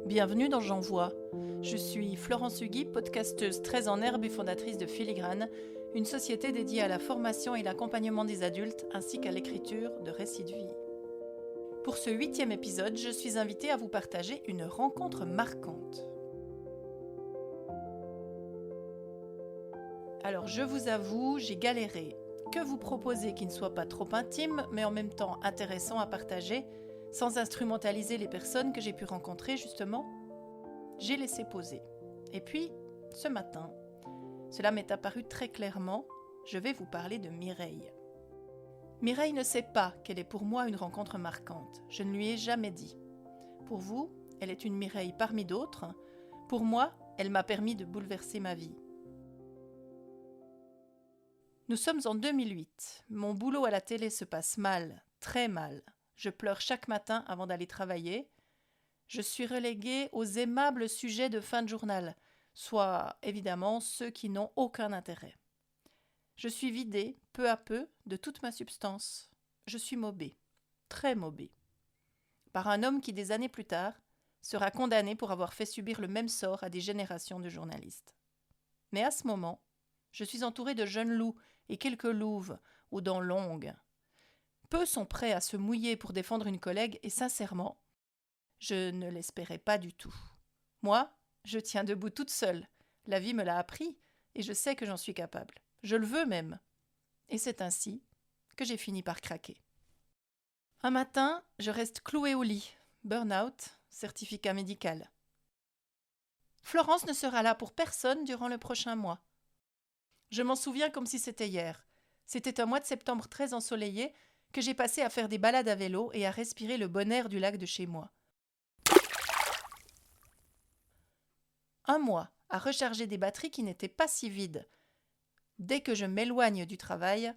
Bienvenue dans J'envoie. Je suis Florence Hugui, podcasteuse très en herbe et fondatrice de Filigrane, une société dédiée à la formation et l'accompagnement des adultes ainsi qu'à l'écriture de récits de vie. Pour ce 8e épisode, je suis invitée à vous partager une rencontre marquante. Alors je vous avoue, j'ai galéré. Que vous proposer qui ne soit pas trop intime, mais en même temps intéressant à partager, sans instrumentaliser les personnes que j'ai pu rencontrer justement? J'ai laissé poser. Et puis, ce matin, cela m'est apparu très clairement, je vais vous parler de Mireille. Mireille ne sait pas qu'elle est pour moi une rencontre marquante. Je ne lui ai jamais dit. Pour vous, elle est une Mireille parmi d'autres. Pour moi, elle m'a permis de bouleverser ma vie. Nous sommes en 2008. Mon boulot à la télé se passe mal, très mal. Je pleure chaque matin avant d'aller travailler. Je suis reléguée aux aimables sujets de fin de journal, soit évidemment ceux qui n'ont aucun intérêt. Je suis vidée, peu à peu, de toute ma substance. Je suis mobée, très mobée, par un homme qui, des années plus tard, sera condamné pour avoir fait subir le même sort à des générations de journalistes. Mais à ce moment, je suis entourée de jeunes loups et quelques louves aux dents longues. Peu sont prêts à se mouiller pour défendre une collègue et sincèrement, je ne l'espérais pas du tout. Moi, je tiens debout toute seule. La vie me l'a appris et je sais que j'en suis capable. Je le veux même. Et c'est ainsi que j'ai fini par craquer. Un matin, je reste clouée au lit. Burn-out, certificat médical. Florence ne sera là pour personne durant le prochain mois. Je m'en souviens comme si c'était hier. C'était un mois de septembre très ensoleillé que j'ai passé à faire des balades à vélo et à respirer le bon air du lac de chez moi. Un mois à recharger des batteries qui n'étaient pas si vides. Dès que je m'éloigne du travail,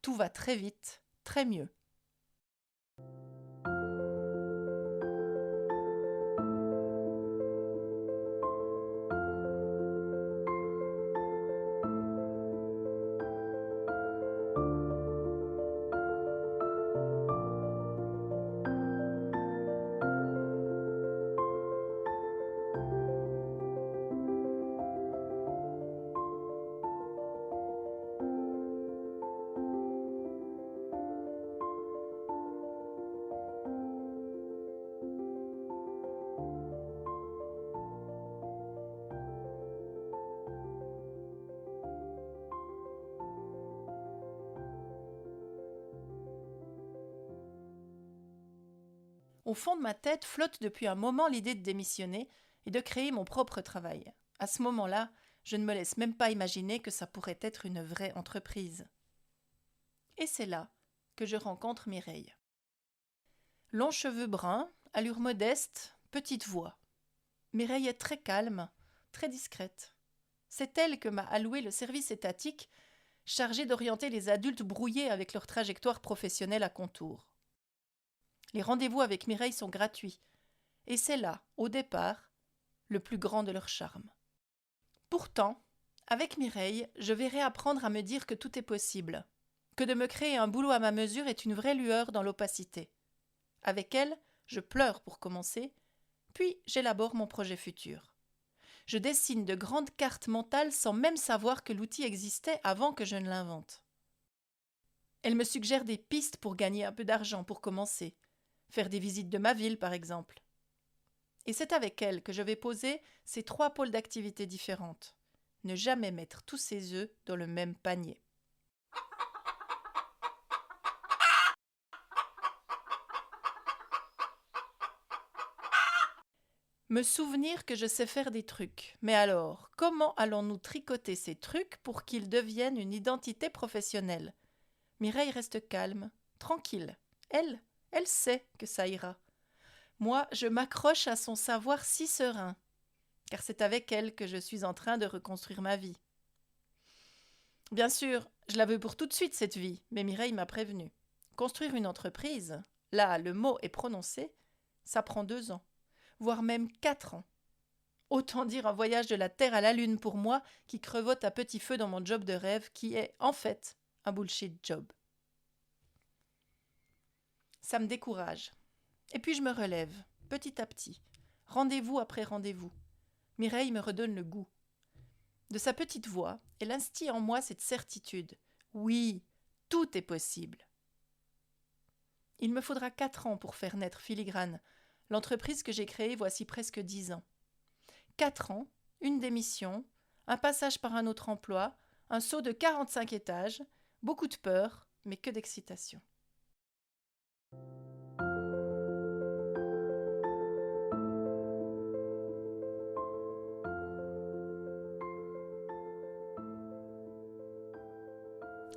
tout va très vite, très mieux. Au fond de ma tête flotte depuis un moment l'idée de démissionner et de créer mon propre travail. À ce moment-là, je ne me laisse même pas imaginer que ça pourrait être une vraie entreprise. Et c'est là que je rencontre Mireille. Longs cheveux bruns, allure modeste, petite voix. Mireille est très calme, très discrète. C'est elle que m'a alloué le service étatique chargé d'orienter les adultes brouillés avec leur trajectoire professionnelle à contours. Les rendez-vous avec Mireille sont gratuits, et c'est là, au départ, le plus grand de leur charme. Pourtant, avec Mireille, je vais réapprendre à me dire que tout est possible, que de me créer un boulot à ma mesure est une vraie lueur dans l'opacité. Avec elle, je pleure pour commencer, puis j'élabore mon projet futur. Je dessine de grandes cartes mentales sans même savoir que l'outil existait avant que je ne l'invente. Elle me suggère des pistes pour gagner un peu d'argent pour commencer, faire des visites de ma ville par exemple. Et c'est avec elle que je vais poser ces 3 pôles d'activités différentes. Ne jamais mettre tous ses œufs dans le même panier. Me souvenir que je sais faire des trucs. Mais alors, comment allons-nous tricoter ces trucs pour qu'ils deviennent une identité professionnelle? Mireille reste calme, tranquille. Elle sait que ça ira. Moi, je m'accroche à son savoir si serein, car c'est avec elle que je suis en train de reconstruire ma vie. Bien sûr, je la veux pour tout de suite cette vie, mais Mireille m'a prévenue. Construire une entreprise, là le mot est prononcé, ça prend 2 ans, voire même 4 ans. Autant dire un voyage de la Terre à la Lune pour moi qui crevote à petit feu dans mon job de rêve qui est, en fait, un bullshit job. Ça me décourage. Et puis je me relève, petit à petit, Rendez-vous après rendez-vous. Mireille me redonne le goût. De sa petite voix, elle instille en moi cette certitude. Oui, tout est possible. Il me faudra 4 ans pour faire naître Filigrane, l'entreprise que j'ai créée voici presque 10 ans. 4 ans, une démission, un passage par un autre emploi, un saut de 45 étages, beaucoup de peur, mais que d'excitation.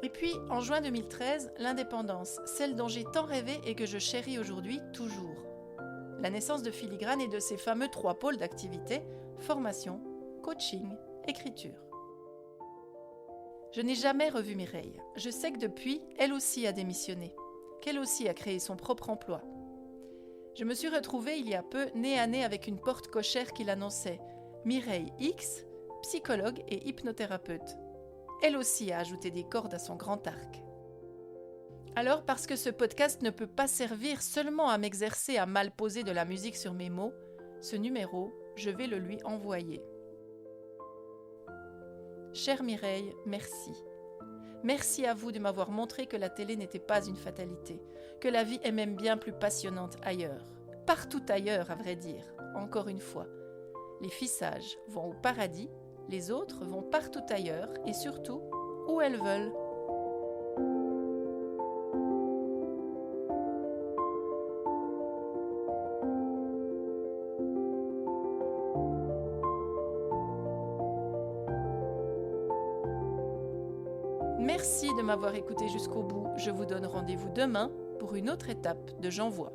Et puis, en juin 2013, l'indépendance, celle dont j'ai tant rêvé et que je chéris aujourd'hui toujours. La naissance de Filigrane et de ses fameux 3 pôles d'activité, formation, coaching, écriture. Je n'ai jamais revu Mireille. Je sais que depuis, elle aussi a démissionné, qu'elle aussi a créé son propre emploi. Je me suis retrouvée il y a peu nez à nez avec une porte cochère qui l'annonçait « Mireille X, psychologue et hypnothérapeute ». Elle aussi a ajouté des cordes à son grand arc. Alors, parce que ce podcast ne peut pas servir seulement à m'exercer à mal poser de la musique sur mes mots, ce numéro, je vais le lui envoyer. Chère Mireille, merci. Merci à vous de m'avoir montré que la télé n'était pas une fatalité, que la vie est même bien plus passionnante ailleurs. Partout ailleurs, à vrai dire, encore une fois. Les filles sages vont au paradis, les autres vont partout ailleurs et surtout où elles veulent. Merci de m'avoir écouté jusqu'au bout. Je vous donne rendez-vous demain pour une autre étape de J'envoie.